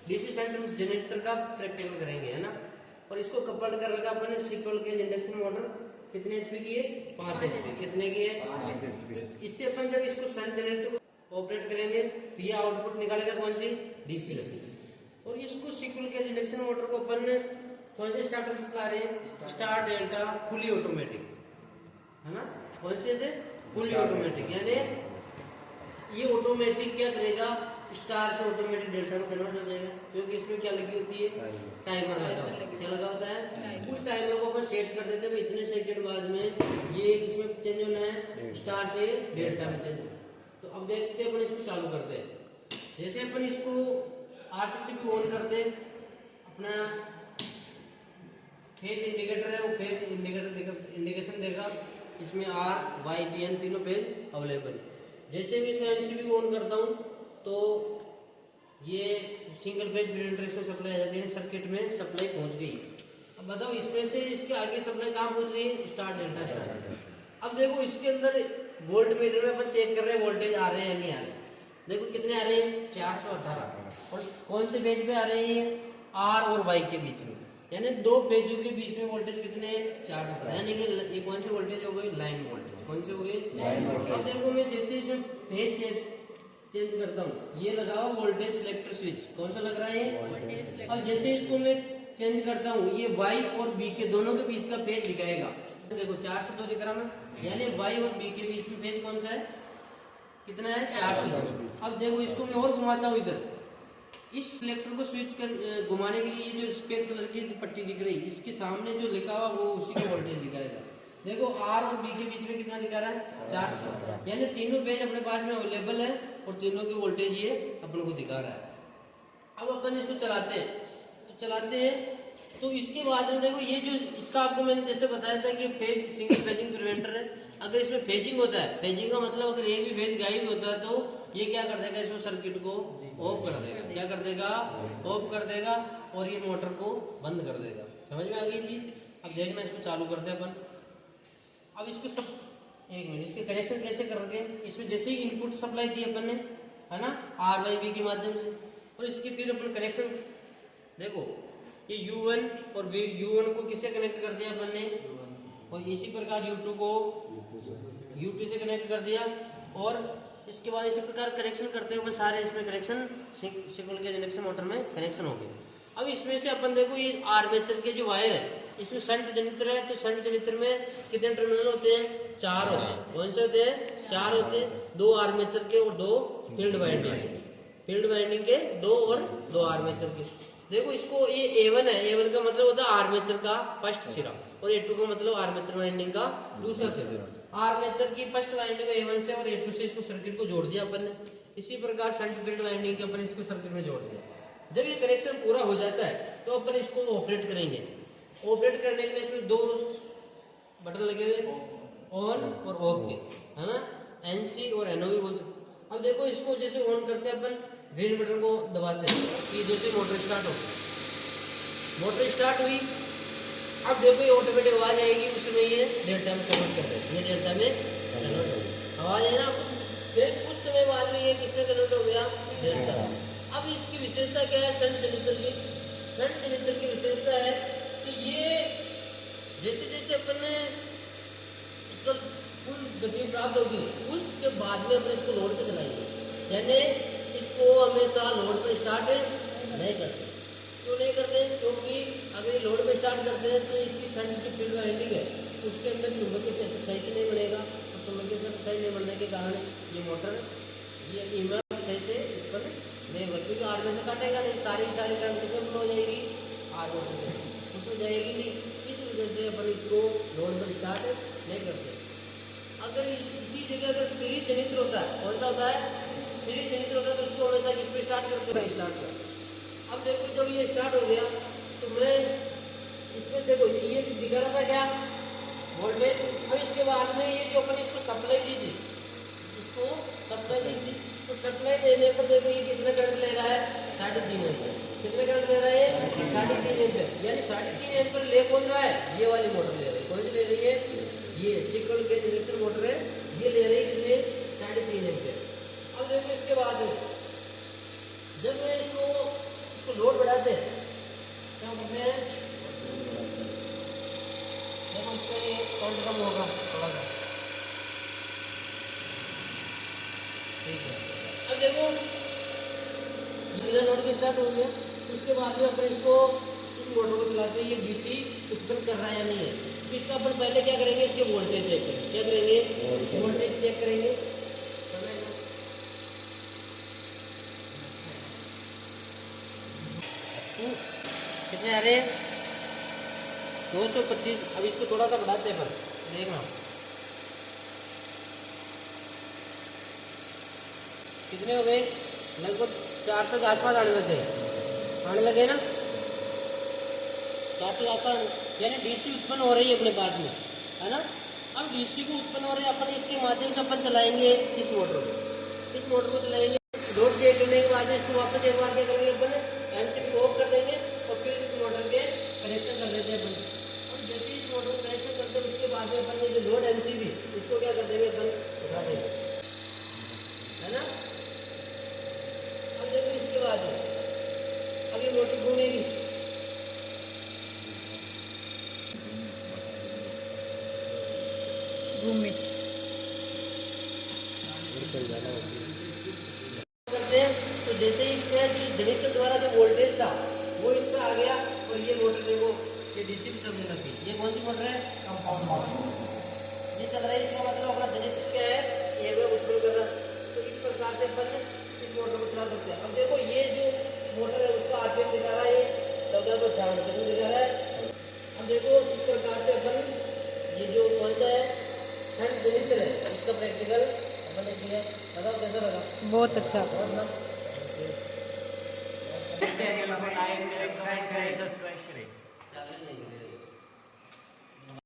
DC shunt generator का practical करेंगे, है ना। और इसको कपल्ड कर रखा अपन ने सिक्वल के इंडक्शन मोटर, कितने एचपी की है? 5 एचपी। कितने की है? 5 एचपी। इससे अपन जब इसको शंट जनरेटर को ऑपरेट करेंगे तो ये आउटपुट निकालेगा कौन सी? डीसी। और इसको सिक्वल के इंडक्शन मोटर को अपन ने कौन से स्टार्टर से चला रहे हैं? स्टार डेल्टा फुली ऑटोमेटिक, है ना। कौन से? फुली ऑटोमेटिक, यानी ये ऑटोमेटिक क्या करेगा? स्टार से ऑटोमेटिक डेल्टा में कन्वर्ट हो जाएगा, क्योंकि इसमें क्या लगी होती है? टाइमर लगा होता है। क्या लगा होता है? उस टाइमर को अपन सेट कर देते हैं, इतने सेकंड बाद में ये इसमें चेंज होना है, स्टार से डेल्टा में चेंज होना है। तो अब देखते हैं अपन इसको चालू करते हैं। जैसे अपन इसको आरसीसी पे ऑन करते हैं, अपना फेज इंडिकेटर है, वो फेज इंडिकेटर इंडिकेशन देगा, इसमें आर वाई पी एन तीनों पेज अवेलेबल। जैसे भी इसमें एमसीबी को ऑन करता हूँ तो ये सिंगल पेज प्रिंटर में सप्लाई आ जाती है, सर्किट में सप्लाई पहुंच गई। अब बताओ इसमें से इसके आगे सप्लाई कहाँ पहुंच गई? Star delta star. अब देखो इसके अंदर वोल्ट मीटर में अपन चेक कर रहे हैं वोल्टेज आ रहे हैं या नहीं आ रहे। देखो कितने आ रहे हैं? 418। और कौन से पेज पे आ रहे हैं? आर और वाई के बीच में, यानी दो पेजों के बीच में वोल्टेज कितने? 418। यानी कि ये कौन सी वोल्टेज हो गई? Line voltage. कौन सी हो गई? Line voltage. अब देखो मैं जैसे इसमें पेज चेंज करता हूँ, ये लगा हुआ वोल्टेज सिलेक्टर स्विच, कौन सा लग रहा है? अब जैसे इसको मैं चेंज करता हूँ, ये वाई और बी के दोनों के बीच का पेज दिखाएगा। देखो 402 दिख रहा है, यानी वाई और बी के बीच में पेज कौन सा है? कितना है? 402। अब देखो इसको मैं और घुमाता हूँ इधर, इस सिलेक्टर को स्विच कर घुमाने के लिए ये जो सफेद कलर की पट्टी दिख रही है, इसके सामने जो लिखा हुआ वो उसी का वोल्टेज दिखाएगा। देखो आर और बी के बीच में कितना दिखा रहा है? 400। यानी तीनों पेज अपने पास में अवेलेबल है और तीनों की वोल्टेज ये अपन को दिखा रहा है। अब अपन इसको चलाते हैं तो इसके बाद में देखो ये जो इसका आपको मैंने जैसे बताया था कि फेज सिंगल फेजिंग प्रिवेंटर है। अगर इसमें फेजिंग होता है, फेजिंग का मतलब अगर एक भी फेज गायब होता है तो ये क्या कर देगा? इसमें सर्किट को ऑफ कर देगा। क्या कर देगा? ऑफ कर देगा और ये मोटर को बंद कर देगा। समझ में आ गई चीज? अब देखना इसको चालू करते हैं अपन। अब इसको सब एक मिनट, इसके कनेक्शन कैसे करेंगे? इसमें जैसे ही इनपुट सप्लाई दी अपन ने, है ना, आर वाई बी के माध्यम से, और इसके फिर अपन कनेक्शन देखो ये U1 और U1 को किससे कनेक्ट कर दिया अपन ने, और इसी प्रकार U2 को U2 से कनेक्ट कर दिया। और इसके बाद इसी प्रकार कनेक्शन करते हुए सारे इसमें कनेक्शन सिंगल के इंडक्शन मोटर में कनेक्शन हो गए। अब इसमें से अपन देखो ये आर्मेचर के जो वायर है, इसमें शंट जनित्र है, तो शंट जनित्र में कितने टर्मिनल होते हैं? 4 होते हैं। कौन से होते हैं? 4 होते हैं। 2 आर्मेचर के और 2 फील्ड वाइंडिंग के। फील्ड वाइंडिंग के 2 और 2 आर्मेचर के। देखो इसको ये A1 है, A1 का मतलब होता है आर्मेचर का फर्स्ट सिरा, और A2 का मतलब आर्मेचर वाइंडिंग का दूसरा सिरा। आर्मेचर की फर्स्ट वाइंडिंग को A1 से और A2 से इसको सर्किट को जोड़ दिया अपन ने। इसी प्रकार शंट फील्ड वाइंडिंग के अपन इसको सर्किट में जोड़ दिया। जब ये कनेक्शन पूरा हो जाता है तो अपन इसको ऑपरेट करेंगे। ऑपरेट करने के लिए इसमें 2 बटन लगे हुए, ऑन और ऑफ के, है ना, NC और NO भी बोल सकते। अब देखो इसको जैसे ऑन करते हैं अपन, ग्रीन बटन को दबाते हैं, ये जैसे मोटर स्टार्ट हो, मोटर स्टार्ट हुई। अब देखो ये ऑटोमेटिक आवाज आएगी, उसमें ये डेल्टा में कन्वर्ट कर देगा। ये डेल्टा में कन्वर्ट हो गया, आवाज है ना। फिर कुछ समय बाद में ये किसमें कन्वर्ट हो गया? डेल्टा। अब इसकी विशेषता क्या है? शंट जनित्र की, शंट जनित्र की विशेषता है कि ये जैसे जैसे अपन ने इसको फुल गति प्राप्त होगी, उसके बाद में अपन इसको लोड पे चलाएंगे। यानी इसको हमेशा लोड पे स्टार्ट नहीं करते। क्यों नहीं करते? क्योंकि अगर ये लोड पे स्टार्ट करते हैं तो इसकी शंट की फील्ड वाइंडिंग है, उसके अंदर चुंबकीय क्षेत्र सही से नहीं बढ़ेगा, और चुंबकीय क्षेत्र सही नहीं बढ़ने के कारण ये मोटर ये ईएमएफ सही से उत्पन्न नहीं होगा, क्योंकि आर्मेचर काटेगा नहीं, सारी करंट किसमें फ्लो हो जाएगी? आर्मेचर में, उसमें जाएगी नहीं। इस वजह से अपन इसको लोड पर स्टार्ट नहीं करते। अगर इसी जगह अगर सीरीज जनित्र होता है, कौन सा होता है? सीरीज जनित्र होता है, तो उसको हमेशा किस पे स्टार्ट करते हैं? स्टार्ट कर। अब देखो जब ये स्टार्ट हो गया तो मैं इसमें देखो ये दिखा रहा था क्या? वोल्टेज। अब इसके बाद में ये जो अपन इसको सप्लाई दी थी, इसको सप्लाई दी थी, तो सप्लाई देने पर देखो ये कितना करंट ले रहा है? 3.5 एम्पीयर। कितने करंट ले रहा है? 3.5 एम्पीयर। यानी 3.5 एम्पीयर ले कौन रहा है? ये वाली मोटर ले रही है। कौन सी ले रही है? ये सिंगल केज इंडक्शन मोटर है, ये ले रही है कितने? 3.5 एम्पीयर। अब देखो इसके बाद में जब मैं इसको करंट कम होगा थोड़ा सा। ठीक है, अब देखो बिना लोड के स्टार्ट हो गया। उसके बाद में अपन इसको इस मोटर को चलाते हैं, ये डीसी उत्पन्न कर रहा है या नहीं है। तो इसका अपन पहले क्या करेंगे, इसके वोल्टेज चेक करेंगे। क्या करेंगे, वोल्टेज चेक करेंगे। कितने आ रहे हैं, 225। अब इसको थोड़ा सा बढ़ाते हैं अपन, देखना कितने हो गए, लगभग 400 के आसपास आने लगे ना, 400 के आसपास, यानी डीसी उत्पन्न हो रही है अपने पास में, है ना। अब डीसी को उत्पन्न हो रहे हैं, अपन इसके माध्यम से अपन चलाएंगे इस मोटर को चलाएंगे। लोड चेक करने के बाद इसको वापस एक बार क्या करेंगे, अपन एमसीबी ऑफ कर देंगे और फिर इस मोटर के कनेक्शन कर देते हैं अपन। अब जैसे इस मोटर को कनेक्शन करते हैं उसके बाद में अपन ये जो लोड एमसीबी इसको क्या कर देंगे, अपन उठा देंगे, है ना। अब देखो इसके बाद अब ये मोटर घूमेगी, करते हैं। तो जैसे ही इसमें जो जनित्र द्वारा जो वोल्टेज था वो इस पर आ गया और ये मोटर देखो ये डीसी भी चलने लगी। ये कौन सी मोटर है, कंपाउंड मोटर, ये चल रहा है। इसका मतलब अपना जनित्र क्या है, ये वो उत्पन्न कर रहा है। तो इस प्रकार से अपन इस मोटर को चला सकते हैं। अब देखो ये जो मोटर है उसका आरपीएम दिखा रहा है 1458 दिखा रहा है। अब देखो इस प्रकार से अपन ये जो कौन सा है खंड जनित्र है इसका प्रैक्टिकल अपन ने किया। बताओ कैसा लगा, बहुत अच्छा। बहुत ना।